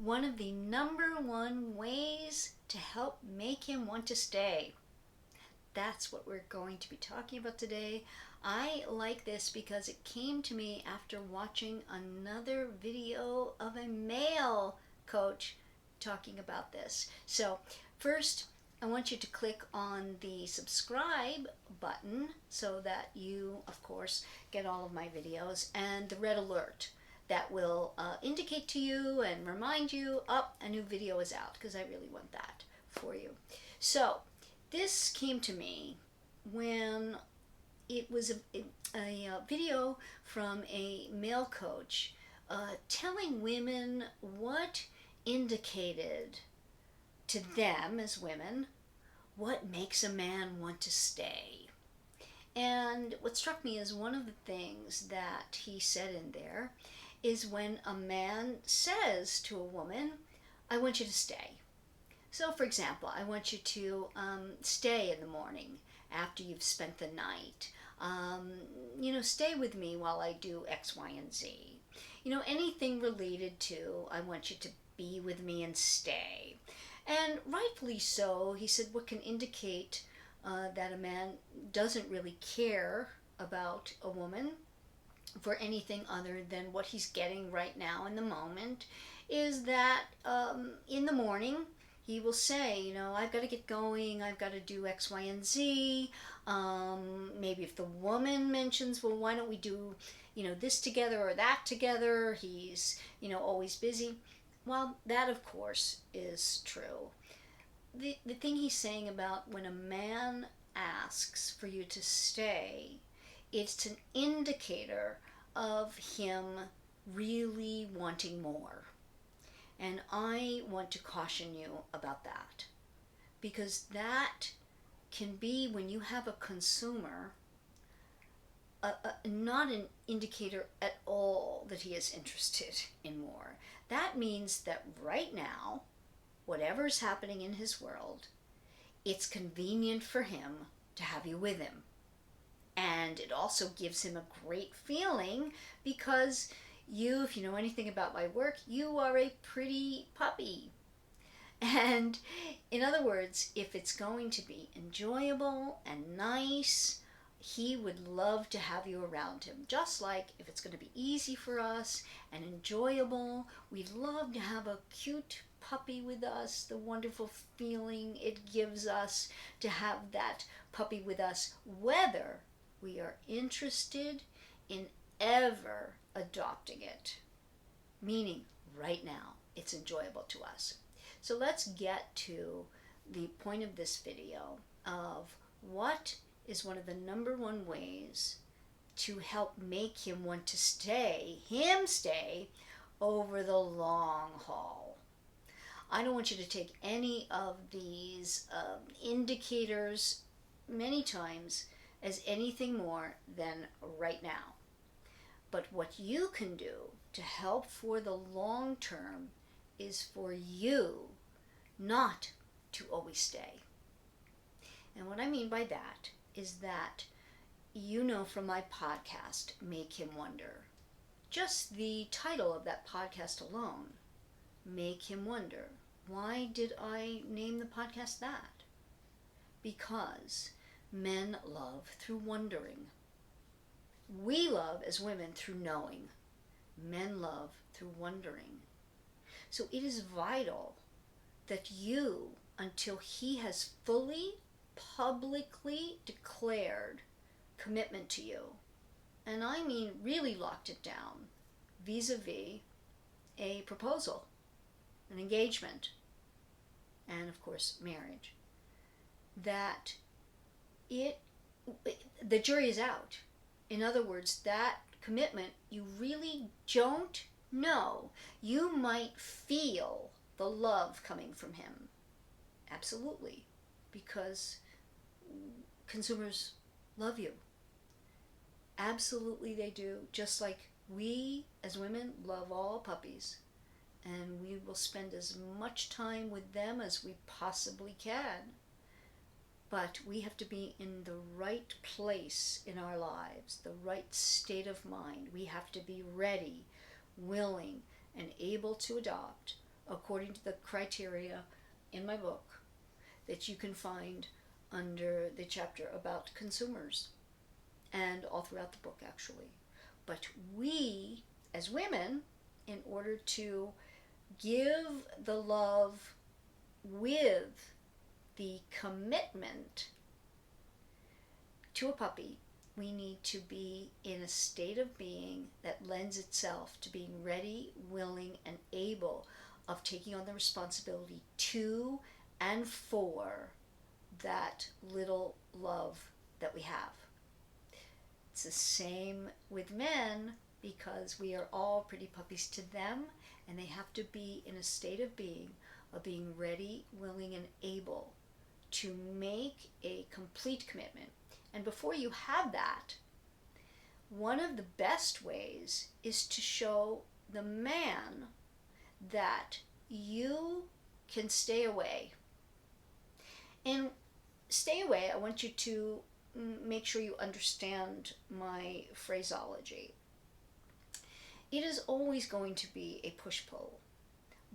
one of the number one ways to help make him want to stay. That's what we're going to be talking about today. I like this because it came to me after watching another video of a male coach talking about this. So, first, I want you to click on the subscribe button so that you, of course, get all of my videos, and the red alert that will indicate to you and remind you, a new video is out, because I really want that for you. So, this came to me when it was a video from a male coach telling women what indicated to them as women what makes a man want to stay. And what struck me is one of the things that he said in there is when a man says to a woman, I want you to stay. So, for example, I want you to stay in the morning after you've spent the night. Stay with me while I do X, Y, and Z. Anything related to, I want you to be with me and stay. And rightfully so, he said, what can indicate that a man doesn't really care about a woman for anything other than what he's getting right now in the moment is that in the morning, he will say, I've got to get going, I've got to do X, Y, and Z. Maybe if the woman mentions, well, why don't we do, this together or that together? He's, always busy. Well, that, of course, is true. The thing he's saying about when a man asks for you to stay, it's an indicator of him really wanting more. And I want to caution you about that, because that can be, when you have a consumer, not an indicator at all that he is interested in more. That means that right now, whatever's happening in his world, it's convenient for him to have you with him. And it also gives him a great feeling because you, if you know anything about my work, you are a pretty puppy. And in other words, if it's going to be enjoyable and nice, he would love to have you around him. Just like if it's going to be easy for us and enjoyable, we'd love to have a cute puppy with us, the wonderful feeling it gives us to have that puppy with us, whether we are interested in ever adopting it, meaning right now it's enjoyable to us. So let's get to the point of this video of what is one of the number one ways to help make him want to stay over the long haul. I don't want you to take any of these indicators many times as anything more than right now. But what you can do to help for the long term is for you not to always stay. And what I mean by that is that from my podcast, Make Him Wonder, just the title of that podcast alone, Make Him Wonder. Why did I name the podcast that? Because men love through wondering. We love as women through knowing. Men love through wondering. So it is vital that you, until he has fully, publicly declared commitment to you, and I mean really locked it down, vis-a-vis a proposal, an engagement, and of course marriage, that the jury is out. In other words, that commitment, you really don't know. You might feel the love coming from him. Absolutely. Because consumers love you. Absolutely they do. Just like we as women love all puppies. And we will spend as much time with them as we possibly can. But we have to be in the right place in our lives, the right state of mind. We have to be ready, willing, and able to adopt according to the criteria in my book that you can find under the chapter about consumers and all throughout the book, actually. But we, as women, in order to give the love with the commitment to a puppy, we need to be in a state of being that lends itself to being ready, willing, and able of taking on the responsibility to and for that little love that we have. It's the same with men, because we are all pretty puppies to them, and they have to be in a state of being ready, willing, and able to make a complete commitment. And before you have that, one of the best ways is to show the man that you can stay away. And stay away, I want you to make sure you understand my phraseology. It is always going to be a push-pull.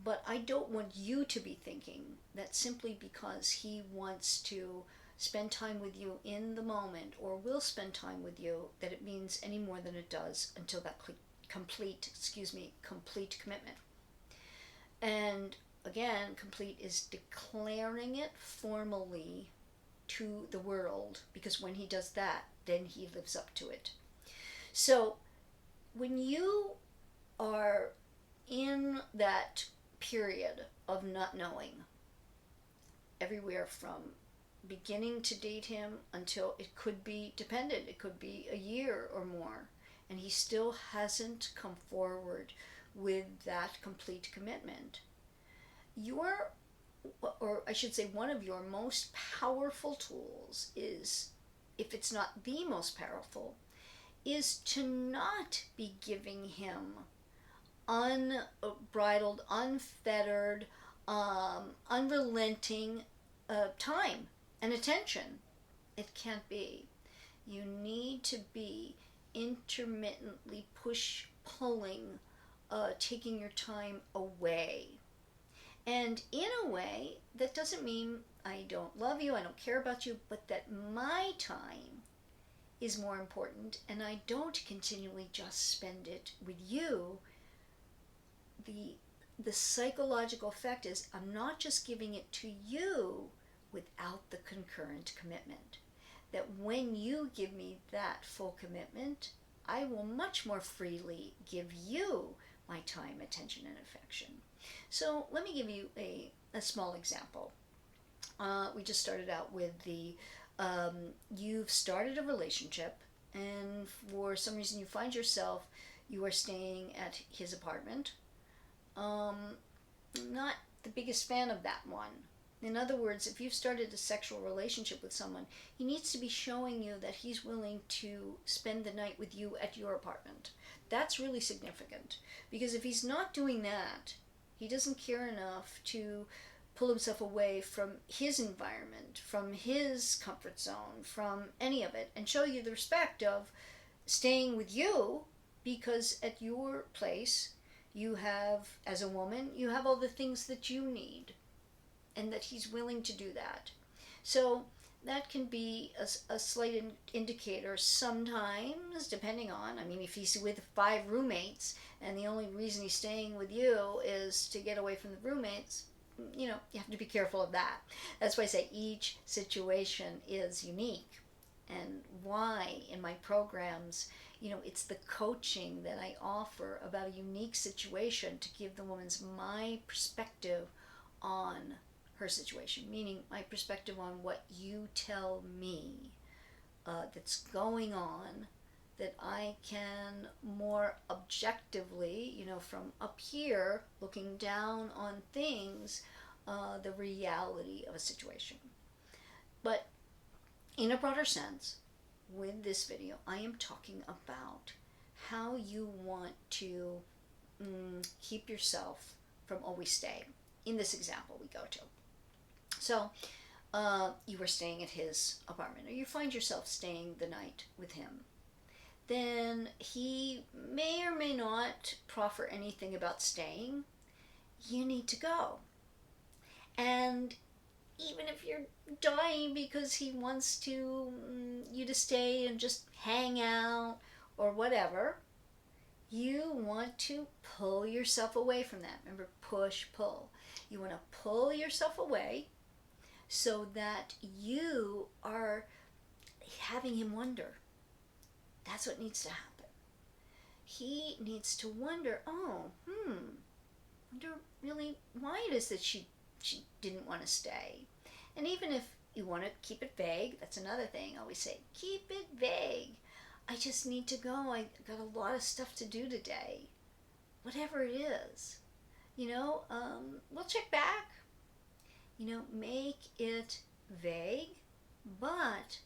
But I don't want you to be thinking that simply because he wants to spend time with you in the moment, or will spend time with you, that it means any more than it does until that complete commitment. And again, complete is declaring it formally to the world, because when he does that, then he lives up to it. So when you are in that period of not knowing, everywhere from beginning to date him until it could be dependent, it could be a year or more, and he still hasn't come forward with that complete commitment, one of your most powerful tools is, if it's not the most powerful, is to not be giving him unbridled, unfettered, unrelenting time and attention. It can't be. You need to be intermittently pulling, taking your time away. And in a way, that doesn't mean I don't love you, I don't care about you, but that my time is more important, and I don't continually just spend it with you. The psychological effect is I'm not just giving it to you without the concurrent commitment. That when you give me that full commitment, I will much more freely give you my time, attention, and affection. So let me give you a small example. We just started out with you've started a relationship, and for some reason you are staying at his apartment. Not the biggest fan of that one. In other words, if you've started a sexual relationship with someone, he needs to be showing you that he's willing to spend the night with you at your apartment. That's really significant, because if he's not doing that, he doesn't care enough to pull himself away from his environment, from his comfort zone, from any of it, and show you the respect of staying with you, because at your place, you have, as a woman, you have all the things that you need, and that he's willing to do that. So that can be a slight indicator sometimes, depending on, if he's with 5 roommates, and the only reason he's staying with you is to get away from the roommates, you have to be careful of that. That's why I say each situation is unique. And why in my programs, it's the coaching that I offer about a unique situation to give the woman my perspective on her situation, meaning my perspective on what you tell me that's going on, that I can more objectively, from up here, looking down on things, the reality of a situation. But in a broader sense, with this video, I am talking about how you want to keep yourself from always staying. In this example we go to. So, you were staying at his apartment, or you find yourself staying the night with him. Then he may or may not proffer anything about staying. you need to go. And even if you're dying because he wants to you to stay and just hang out or whatever, you want to pull yourself away from that. Remember, push, pull. You want to pull yourself away so that you are having him wonder. That's what needs to happen. He needs to wonder, wonder really why it is that she didn't want to stay. And even if you want to keep it vague, that's another thing I always say, keep it vague. I just need to go. I got a lot of stuff to do today. Whatever it is. We'll check back. Make it vague, but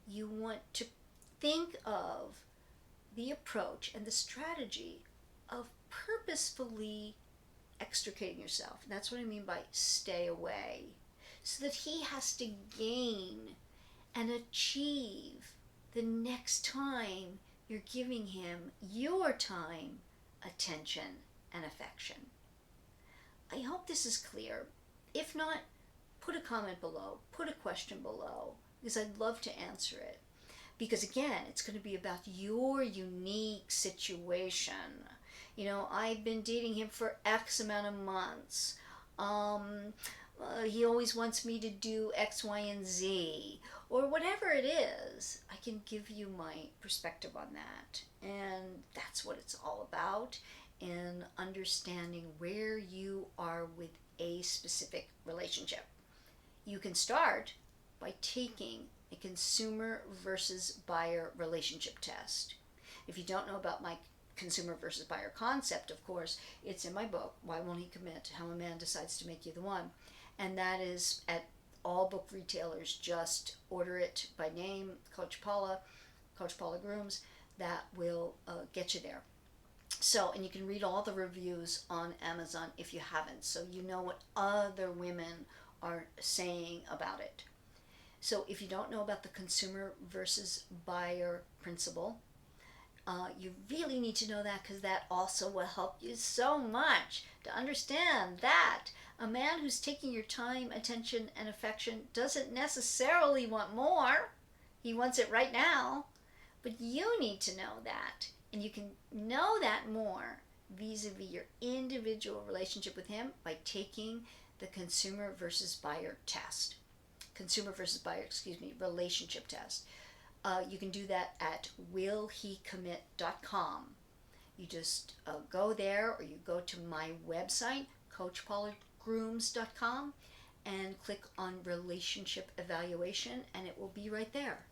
you want to think of the approach and the strategy of purposefully extricating yourself. And that's what I mean by stay away. So that he has to gain and achieve the next time you're giving him your time, attention, and affection. I hope this is clear. If not, put a comment below, put a question below, because I'd love to answer it. Because again, it's going to be about your unique situation. I've been dating him for X amount of months. He always wants me to do X, Y, and Z, or whatever it is. I can give you my perspective on that. And that's what it's all about, in understanding where you are with a specific relationship. You can start by taking a consumer versus buyer relationship test. If you don't know about my consumer versus buyer concept, of course, it's in my book, Why Won't He Commit? How a Man Decides to Make You the One. And that is at all book retailers. Just order it by name, Coach Paula Grooms. That will get you there. So, and you can read all the reviews on Amazon if you haven't, so you know what other women are saying about it. So if you don't know about the consumer versus buyer principle, you really need to know that, because that also will help you so much to understand that a man who's taking your time, attention, and affection doesn't necessarily want more. He wants it right now. But you need to know that. And you can know that more vis-a-vis your individual relationship with him by taking the consumer versus buyer test. Relationship test. You can do that at willhecommit.com. You just go there, or you go to my website, coachpaulagrooms.com, and click on relationship evaluation, and it will be right there.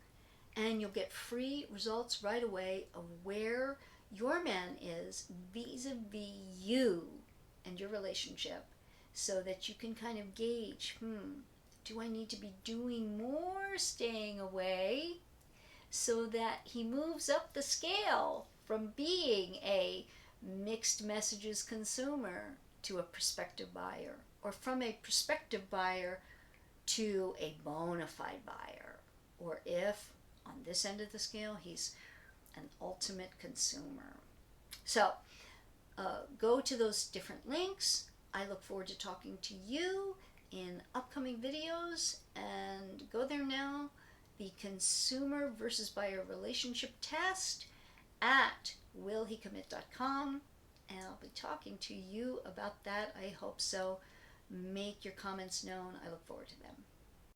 And you'll get free results right away of where your man is vis-a-vis you and your relationship, so that you can kind of gauge, do I need to be doing more staying away, so that he moves up the scale from being a mixed messages consumer to a prospective buyer, or from a prospective buyer to a bona fide buyer, or if on this end of the scale he's an ultimate consumer. So go to those different links. I look forward to talking to you in upcoming videos, and go there now. The consumer versus buyer relationship test at willhecommit.com, and I'll be talking to you about that. I hope so. Make your comments known. I look forward to them.